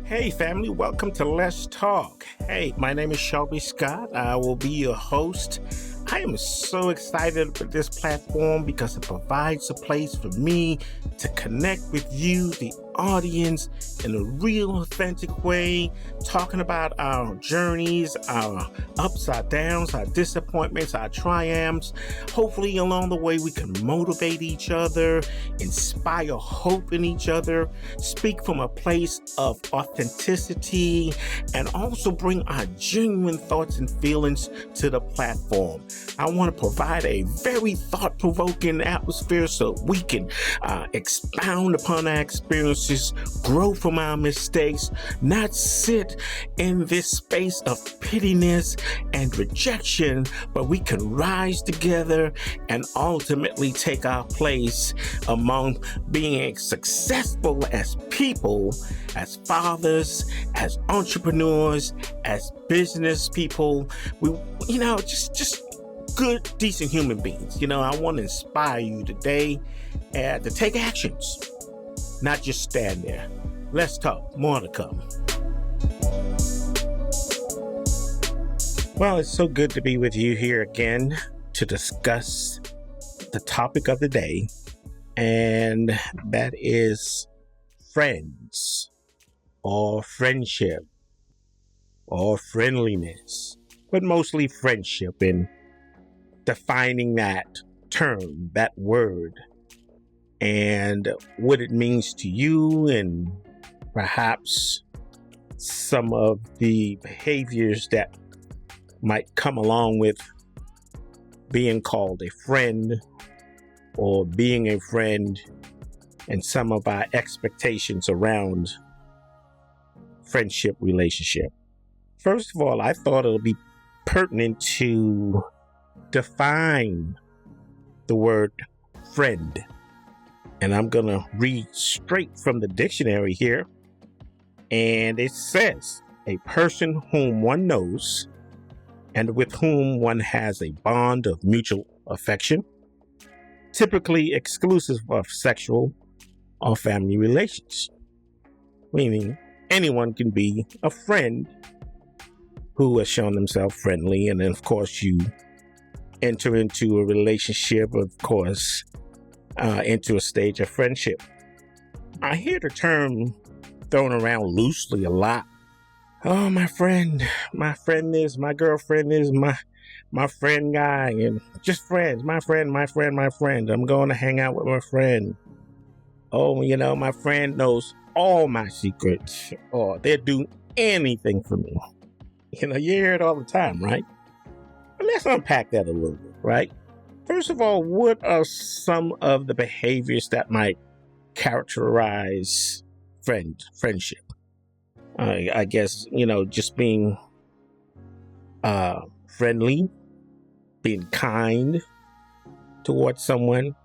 Hey, family, welcome to Let's Talk. Hey, my name is Shelby Scott. I will be your host. I am so excited for this platform because it provides a place for me to connect with you, the audience, in a real authentic way, talking about our journeys, our ups, our downs, our disappointments, our triumphs. Hopefully, along the way, we can motivate each other, inspire hope in each other, speak from a place of authenticity, and also bring our genuine thoughts and feelings to the platform. I want to provide a very thought-provoking atmosphere so we can expound upon our experiences, grow from our mistakes, not sit in this space of pittiness and rejection, but we can rise together and ultimately take our place among being successful as people, as fathers, as entrepreneurs, as business people. Just good, decent human beings. I want to inspire you today to take actions, not just stand there. Let's talk. More to come. Well, it's so good to be with you here again to discuss the topic of the day, and that is friends or friendship or friendliness, but mostly friendship, and defining that term, that word, and what it means to you, and perhaps some of the behaviors that might come along with being called a friend or being a friend, and some of our expectations around friendship relationship. First of all, I thought it would be pertinent to define the word friend. And I'm going to read straight from the dictionary here. And it says, a person whom one knows and with whom one has a bond of mutual affection, typically exclusive of sexual or family relations. Meaning anyone can be a friend who has shown themselves friendly, and then of course you enter into a relationship, of course, into a stage of friendship. I hear the term thrown around loosely a lot. Oh, my friend is, my girlfriend is, my friend guy, and just friends, my friend. I'm going to hang out with my friend. Oh, my friend knows all my secrets, or they'll do anything for me. You hear it all the time, right? But let's unpack that a little bit, right? First of all, what are some of the behaviors that might characterize friendship? I guess, just being friendly, being kind towards someone,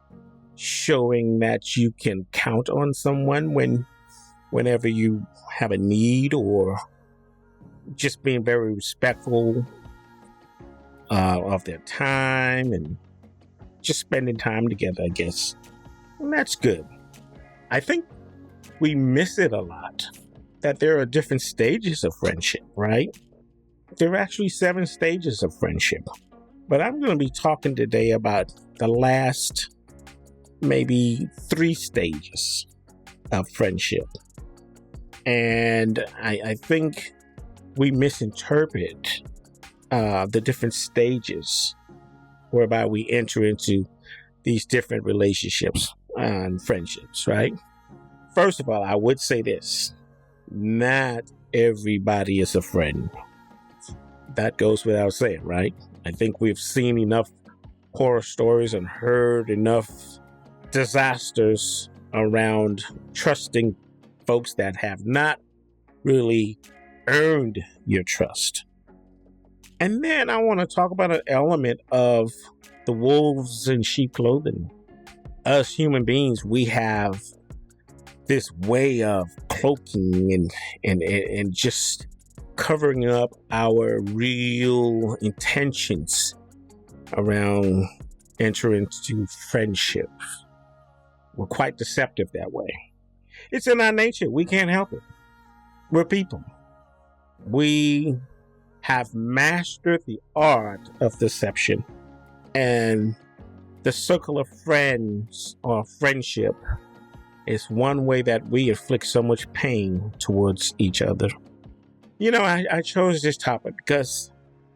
showing that you can count on someone whenever you have a need, or just being very respectful of their time and just spending time together, I guess. And that's good. I think we miss it a lot, that there are different stages of friendship, right? There are actually 7 stages of friendship. But I'm going to be talking today about the last maybe 3 stages of friendship. And I think we misinterpret the different stages whereby we enter into these different relationships and friendships, right? First of all, I would say this: not everybody is a friend. That goes without saying, right? I think we've seen enough horror stories and heard enough disasters around trusting folks that have not really earned your trust. And then I want to talk about an element of the wolves in sheep clothing. Us human beings, we have this way of cloaking and just covering up our real intentions around entering into friendship. We're quite deceptive that way. It's in our nature. We can't help it. We're people. We have mastered the art of deception. And the circle of friends or friendship is one way that we inflict so much pain towards each other. I chose this topic because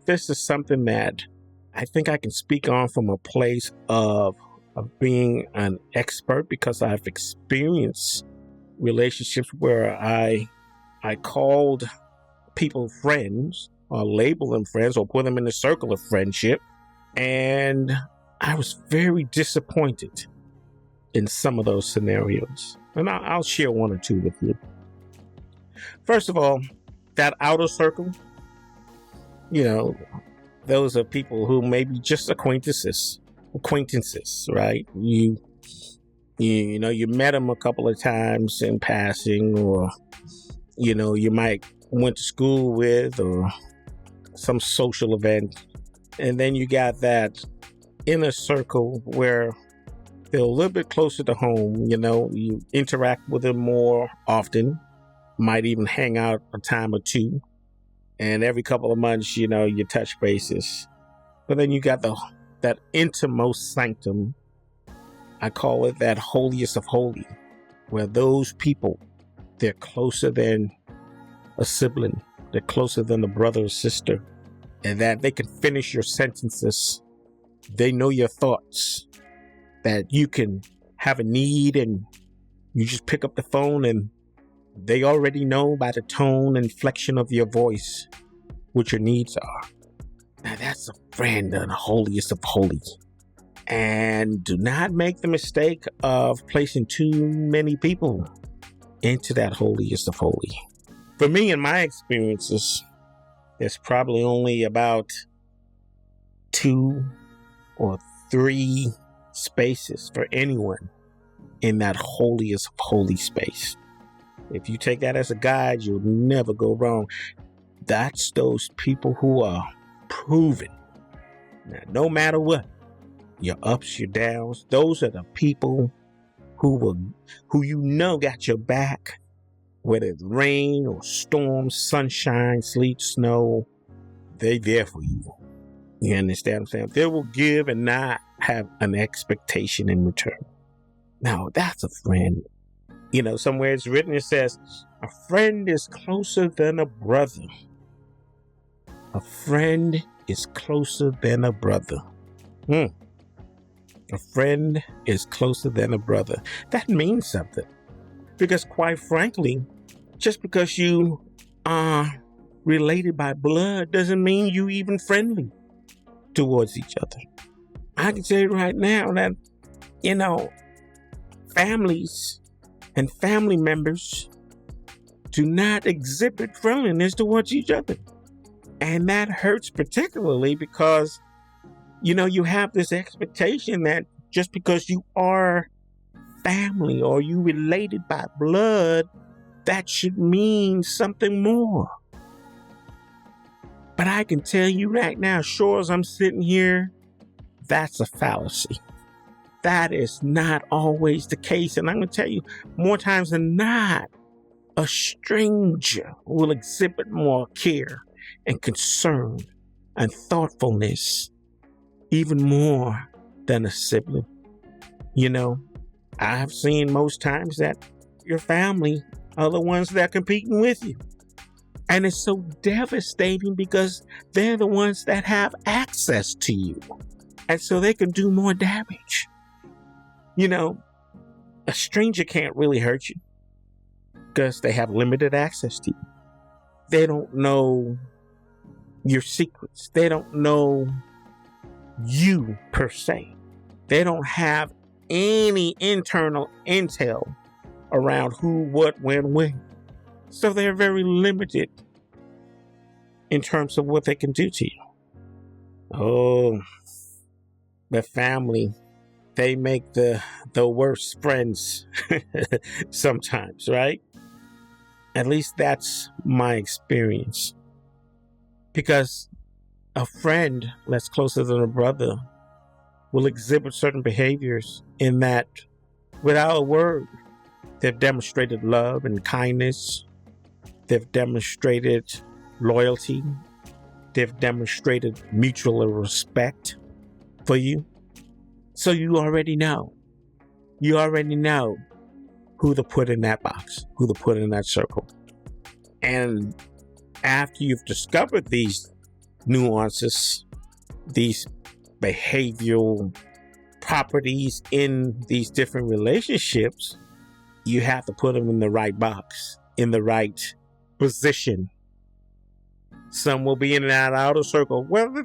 this is something that I think I can speak on from a place of being an expert, because I've experienced relationships where I called people friends or label them friends or put them in the circle of friendship. And I was very disappointed in some of those scenarios. And I'll share one or two with you. First of all, that outer circle, those are people who may be just acquaintances, right? You met them a couple of times in passing, or, you might went to school with, or some social event. And then you got that inner circle where they're a little bit closer to home. You interact with them more often, might even hang out a time or two. And every couple of months, you touch bases. But then you got that innermost sanctum. I call it that holiest of holy, where those people, they're closer than a sibling. They're closer than a brother or sister. And that they can finish your sentences. They know your thoughts. That you can have a need and you just pick up the phone and they already know by the tone and inflection of your voice what your needs are. Now that's a friend, the holiest of holy. And do not make the mistake of placing too many people into that holiest of holy. For me, in my experiences, there's probably only about 2 or 3 spaces for anyone in that holiest of holy space. If you take that as a guide, you'll never go wrong. That's those people who are proven. Now, no matter what, your ups, your downs, those are the people who got your back, whether it's rain or storm, sunshine, sleet, snow. They're there for you. You understand what I'm saying? They will give and not have an expectation in return. Now, that's a friend. Somewhere it's written, it says, a friend is closer than a brother. A friend is closer than a brother. A friend is closer than a brother. That means something. Because quite frankly, just because you are related by blood doesn't mean you even friendly towards each other. I can tell you right now that, families and family members do not exhibit friendliness towards each other. And that hurts particularly because, you have this expectation that just because you are family or you related by blood, that should mean something more. But I can tell you right now, sure as I'm sitting here, that's a fallacy. That is not always the case. And I'm going to tell you, more times than not, a stranger will exhibit more care and concern and thoughtfulness, even more than a sibling. I've seen most times that your family are the ones that are competing with you. And it's so devastating because they're the ones that have access to you. And so they can do more damage. A stranger can't really hurt you because they have limited access to you. They don't know your secrets. They don't know you per se. They don't have any internal intel around who, what, when. So they're very limited in terms of what they can do to you. Oh, the family, they make the worst friends sometimes, right? At least that's my experience. Because a friend that's closer than a brother will exhibit certain behaviors in that without a word, they've demonstrated love and kindness They've demonstrated loyalty. They've demonstrated mutual respect for you. So you already know. You already know who to put in that box, who to put in that circle. And after you've discovered these nuances, these behavioral properties in these different relationships, you have to put them in the right box, in the right position. Some will be in that outer circle, whether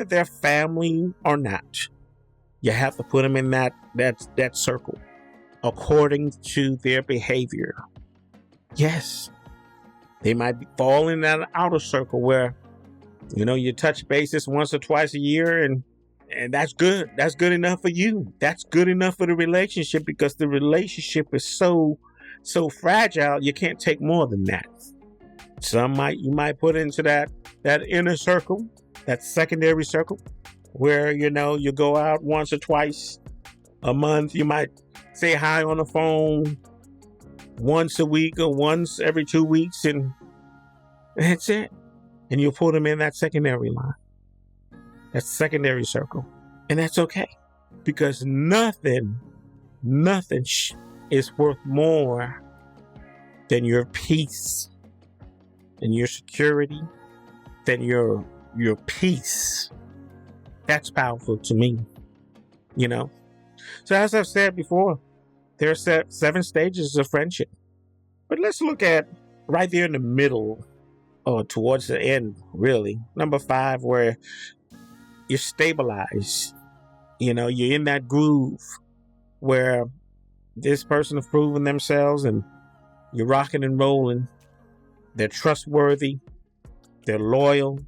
they're family or not. You have to put them in that circle according to their behavior. Yes, they might fall in that outer circle where, you touch bases once or twice a year, and that's good. That's good enough for you. That's good enough for the relationship, because the relationship is so fragile. You can't take more than that. You might put into that inner circle, that secondary circle, where you go out once or twice a month. You might say hi on the phone once a week or once every 2 weeks, and that's it. And you'll put them in that secondary line, that secondary circle. And that's okay, because nothing is worth more than your peace and your security, than your peace. That's powerful to me, So as I've said before, there are 7 stages of friendship. But let's look at right there in the middle, or towards the end, really. Number 5, where you're stabilized. You're in that groove where this person has proven themselves and you're rocking and rolling. They're trustworthy. They're loyal.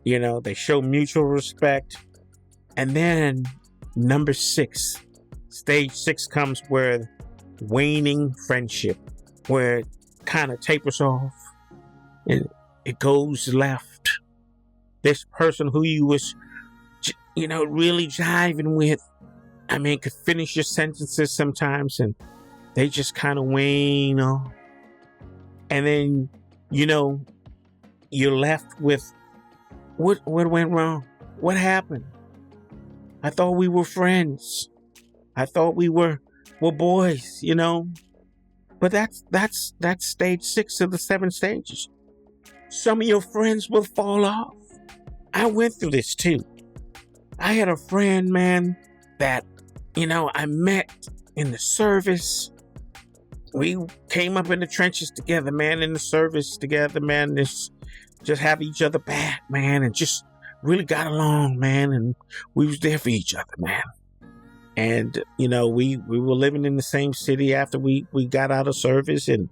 They show mutual respect. And then number 6, stage 6 comes where waning friendship, where it kind of tapers off and it goes left. This person who you was, really jiving with, could finish your sentences sometimes, and they just kind of wane off. And then, you're left with, what went wrong? What happened? I thought we were friends. I thought we were boys, But that's stage 6 of the 7 stages. Some of your friends will fall off. I went through this too. I had a friend, man, that, I met in the service. We came up in the trenches together, man, in the service together, man. Just have each other back, man, and just really got along, man. And we was there for each other, man. And, we were living in the same city after we got out of service. And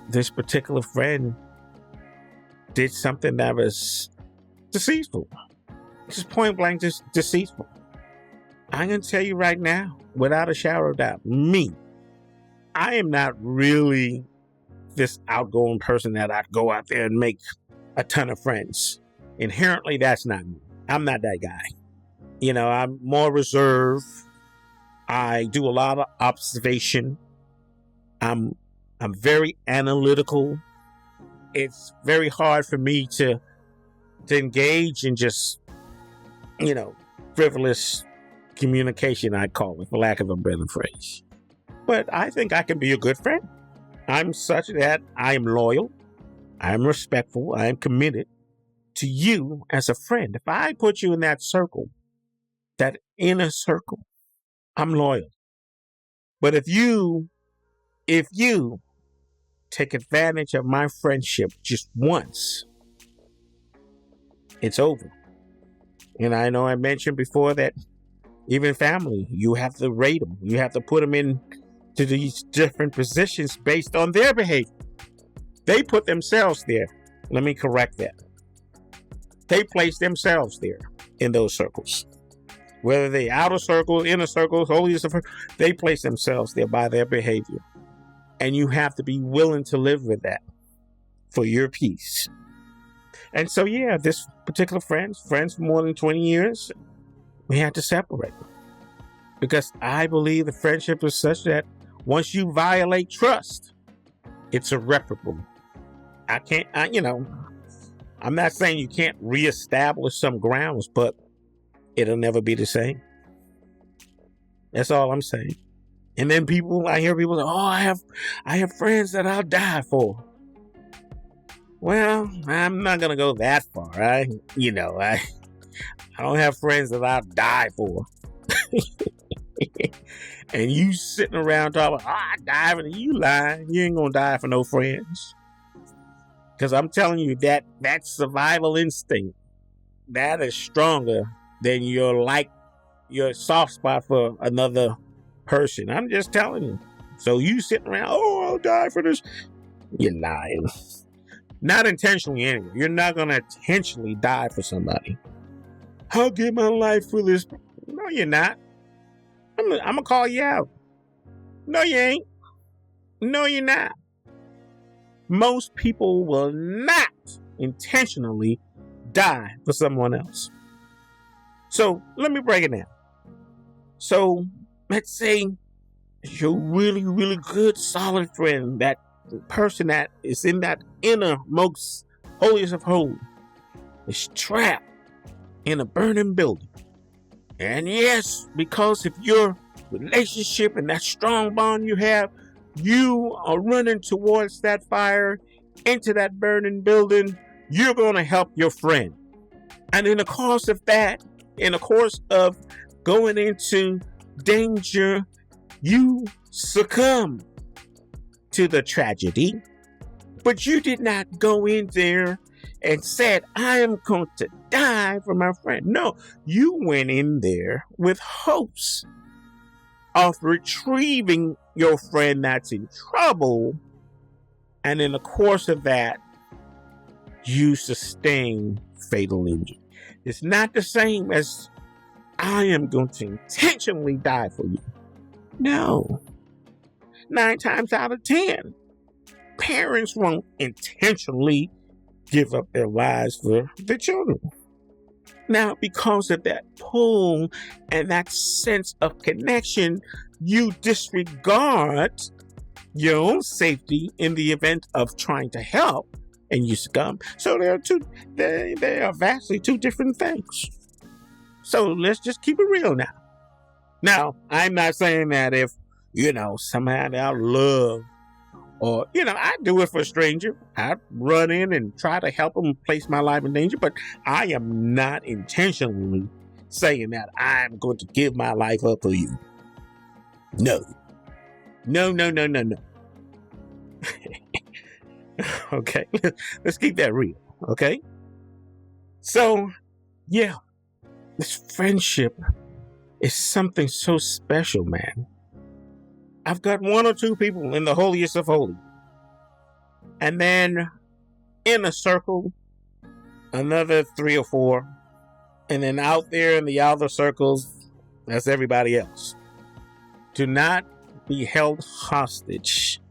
this particular friend did something that was deceitful. Just point blank, just deceitful. I'm going to tell you right now, without a shadow of doubt, I am not really this outgoing person that I'd go out there and make a ton of friends. Inherently, that's not me. I'm not that guy. I'm more reserved. I do a lot of observation. I'm very analytical. It's very hard for me to engage in just, frivolous communication, I'd call it, for lack of a better phrase. But I think I can be a good friend. I'm such that I am loyal. I'm respectful. I am committed to you as a friend. If I put you in that circle, that inner circle, I'm loyal. But if you take advantage of my friendship just once, it's over. And I know I mentioned before that even family, you have to rate them. You have to put them into these different positions based on their behavior. They put themselves there. Let me correct that. They place themselves there in those circles. Whether they outer circles, inner circles, holiest of, they place themselves there by their behavior. And you have to be willing to live with that for your peace. And so, this particular friends for more than 20 years, we had to separate. Because I believe the friendship is such that once you violate trust, it's irreparable. I can't, I'm not saying you can't reestablish some grounds, but it'll never be the same. That's all I'm saying. And then I hear people say, "Oh, I have friends that I'll die for." Well, I'm not gonna go that far. I don't have friends that I'll die for. And you sitting around talking, I die for you lying. You ain't gonna die for no friends. Because I'm telling you that survival instinct, that is stronger than your soft spot for another person. I'm just telling you. So you sitting around, I'll die for this. You're lying. Not intentionally anyway. You're not going to intentionally die for somebody. I'll give my life for this. No, you're not. I'm going to call you out. No, you ain't. No, you're not. Most people will not intentionally die for someone else. So let me break it down. So let's say your really, really good, solid friend, that person that is in that inner, most holiest of holies, is trapped in a burning building. And yes, because of your relationship and that strong bond you have, you are running towards that fire, into that burning building. You're going to help your friend. And in the course of that, in the course of going into danger, you succumb to the tragedy. But you did not go in there and said, I am going to die for my friend. No, you went in there with hopes of retrieving your friend that's in trouble. And in the course of that, you sustain fatal injury. It's not the same as I am going to intentionally die for you. No. 9 times out of 10, parents won't intentionally give up their lives for their children. Now, because of that pull and that sense of connection, you disregard your own safety in the event of trying to help, and you succumb. So they are vastly two different things. So let's just keep it real now. Now, I'm not saying that if, somehow out love, or, I do it for a stranger. I run in and try to help them, place my life in danger, but I am not intentionally saying that I'm going to give my life up for you. No. No. Okay, let's keep that real, okay? So, yeah, this friendship is something so special, man. I've got 1 or 2 people in the holiest of holies. And then in a circle, another 3 or 4. And then out there in the outer circles, that's everybody else. Do not be held hostage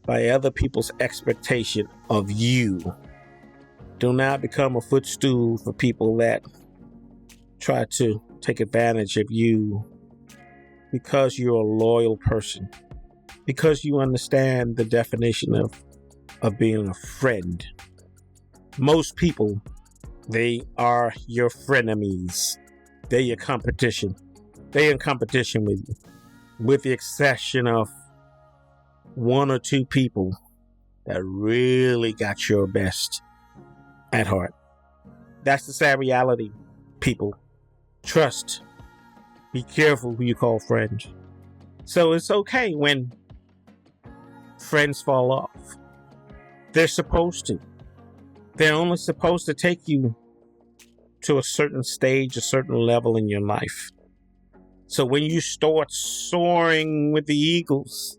by other people's expectation of you. Do not become a footstool for people that try to take advantage of you because you're a loyal person, because you understand the definition of being a friend. Most people, they are your frenemies. They're your competition. They're in competition with you, with the exception of 1 or 2 people that really got your best at heart. That's the sad reality, people. Trust. Be careful who you call friends. So it's okay when friends fall off. They're supposed to. They're only supposed to take you to a certain stage, a certain level in your life. So when you start soaring with the eagles,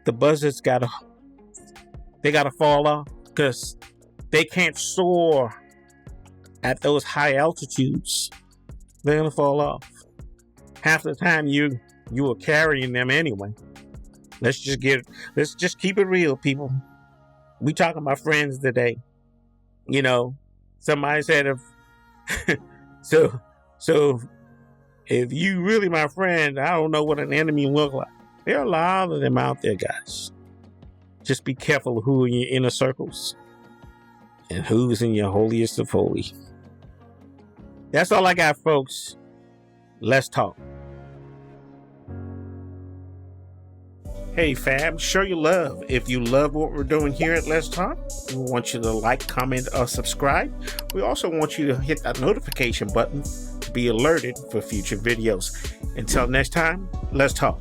the buzzards gotta fall off, because they can't soar at those high altitudes. They're gonna fall off. Half the time you are carrying them anyway. Let's just keep it real, people. We talking about friends today. Somebody said so if you really my friend, I don't know what an enemy look like. There are a lot of them out there, guys. Just be careful who in your inner circles and who's in your holiest of holy. That's all I got, folks. Let's talk. Hey fam, show your love. If you love what we're doing here at Let's Talk, we want you to like, comment, or subscribe. We also want you to hit that notification button to be alerted for future videos. Until next time, let's talk.